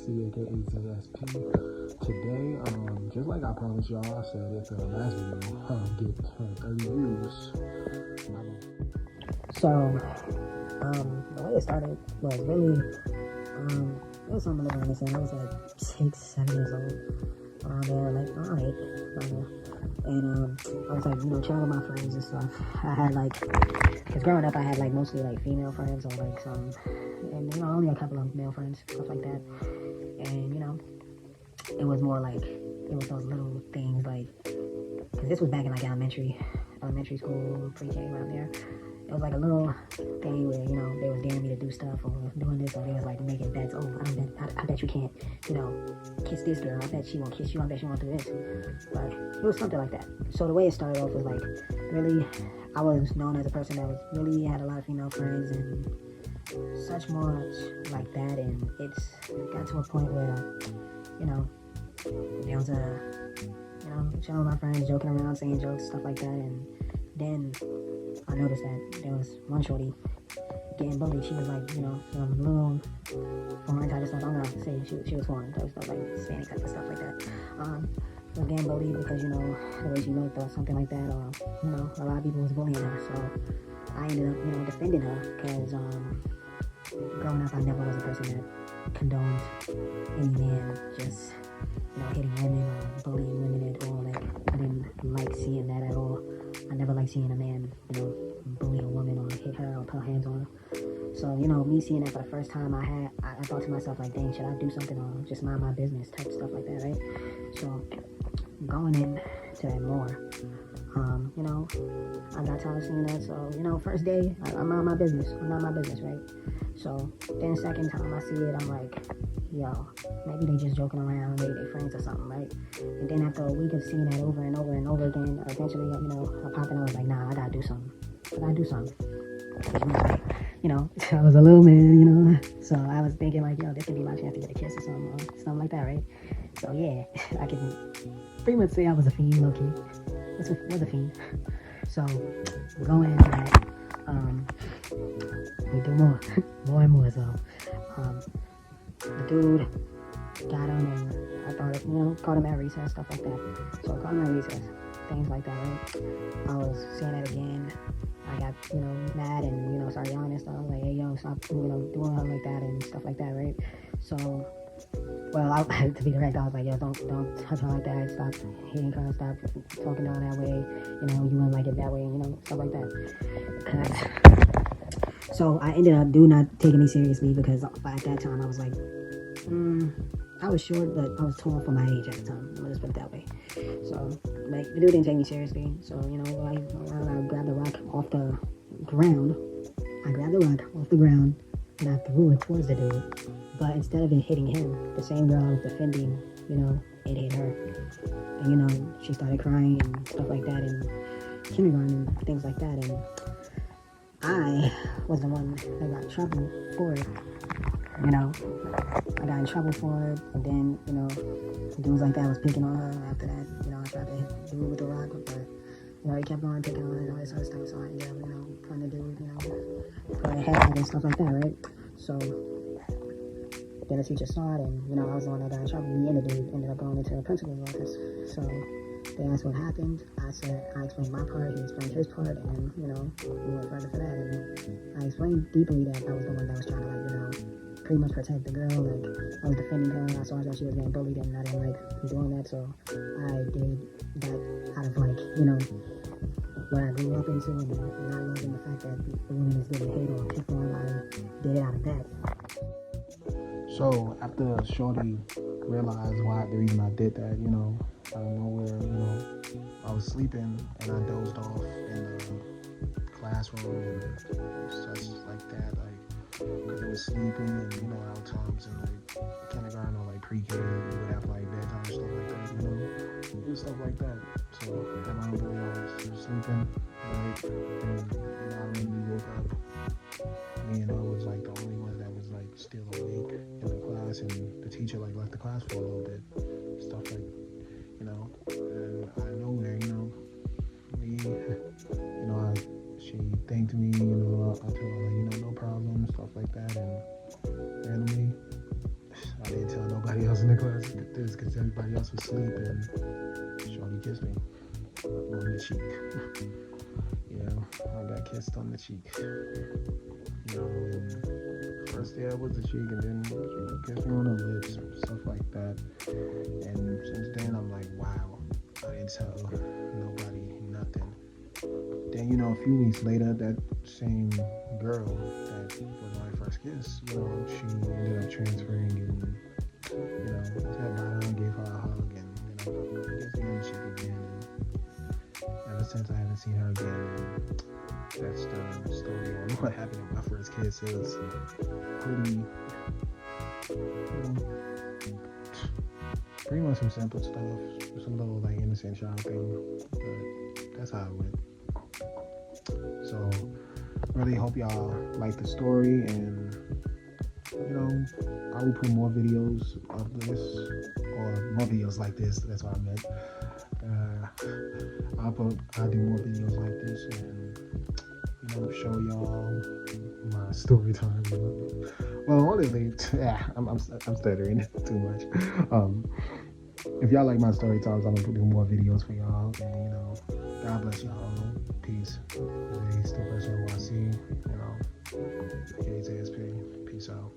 C, aka ZSP. Today, just like I promised y'all, I said it the last video, get 30 views. So, the way it started was really, it was something like this, and I was like 6, 7 years old, around there, like, alright, and, I was like, chilling with my friends and stuff. I had like, because growing up I had like mostly like female friends or like some, and only a couple of male friends, stuff like that, and it was more like, it was those little things like, because this was back in like elementary school, pre-K, around there. It was like a little thing where, they was daring me to do stuff or doing this, or they was like making bets. Oh, I bet you can't, kiss this girl. I bet she won't kiss you. I bet she won't do this. But it was something like that. So the way it started off was like, really, I was known as a person that was really had a lot of female friends and such much like that. And it got to a point where, there was a, chilling with my friends, joking around, saying jokes, stuff like that. And then I noticed that there was one shorty getting bullied. She was like, some little foreign type of stuff. I'm gonna say she was foreign type of stuff, like Spanish type of stuff like that. She was getting bullied because, the way she looked or something like that, or, a lot of people was bullying her. So I ended up, defending her because, growing up, I never was a person that condoned any man just, hitting women or bullying women at all. Like, I didn't like seeing that at all. I never liked seeing a man, bully a woman or hit her or put hands on her. So, me seeing that for the first time, I thought to myself, like, dang, should I do something or just mind my business type stuff like that, right? So, going into that more, I got tired of seeing that. So, first day, I mind my business. I mind my business, right? So, then second time I see it, I'm like, yo, maybe they just joking around, maybe they friends or something, right? And then after a week of seeing that over and over and over again, eventually, I popped in, I was like, nah, I gotta do something. I was a little man, so I was thinking like, yo, this could be my chance to get a kiss or something like that, right? So yeah, I can pretty much say I was a fiend, low-key. Was a fiend. So, going into that, we do more and more, so, the dude got him, and I thought, caught him at recess, stuff like that. So I caught him at recess, things like that, right? I was seeing that again. I got, mad and, started yelling and stuff. I was like, hey, yo, stop, doing her like that and stuff like that, right? So, well, to be direct, I was like, yo, don't touch her like that. Stop hitting her, stop talking to her that way. You wouldn't like it that way, stuff like that. So I ended up not taking me seriously because at that time I was like, I was short, but I was tall for my age at the time. I'll just put it that way. So, like, the dude didn't take me seriously. So, I grabbed the rock off the ground. And I threw it towards the dude. But instead of it hitting him, the same girl I was defending, it hit her. And, she started crying and stuff like that in kindergarten and things like that. And I was the one that got in trouble for it. I got in trouble for it, and then, dudes like that was picking on her. After that, I tried to hit the dude with the rock, but, he kept on picking on her and all this other stuff, so I ended up, putting the dude, for a head and stuff like that, right? So, then the teacher saw it, and, I was the one that got in trouble. Me and the dude ended up going into the principal's office. So, they asked what happened. I explained my part, he explained his part, and, we went further for that. And I explained deeply that I was the one that was trying to, pretty much protect the girl. Like, I was defending her. I saw that she was getting bullied, and I didn't like doing that, so I did that out of, what I grew up into, and not loving the fact that the woman is getting hit or picked on. I did it out of that. So after Shorty realized the reason I did that, out of nowhere, I was sleeping and I dozed off in the classroom and such like that, because I was sleeping, and a lot of times in kindergarten or pre-K, we would have bedtime stuff like that, it was stuff like that. So at my day, I was sleeping, right, and I remember woke up, me and I was the only one that was still awake in the class, and the teacher left the class for a little bit, stuff and out of nowhere, she thanked me, I told her no problem, stuff like that, and randomly I didn't tell nobody else in the class this because everybody else was asleep, and Shorty kissed me on the cheek. Yeah, I got kissed on the cheek. And first it was the cheek, and then she kissed me on the lips, stuff like that. And since then, I'm like, wow, I didn't tell nobody nothing. Then, a few weeks later, that same girl that was my first kiss, she ended up transferring and, said bye to her, gave her a hug, and, kissed me on the cheek again. And ever since, I haven't seen her again. And that's the story on what happened at my first kiss. It was pretty, pretty much some simple stuff, some little innocent child thing, but that's how it went. So really hope y'all like the story, and I will put more videos of this, or more videos like this. That's what I meant. I'll do more videos like this, and show y'all my story time. Well, honestly, I'm stuttering too much. If y'all like my story times, I'm gonna do more videos for y'all. And God bless y'all. Peace. Peace to the person who I see. KTSP. Peace out.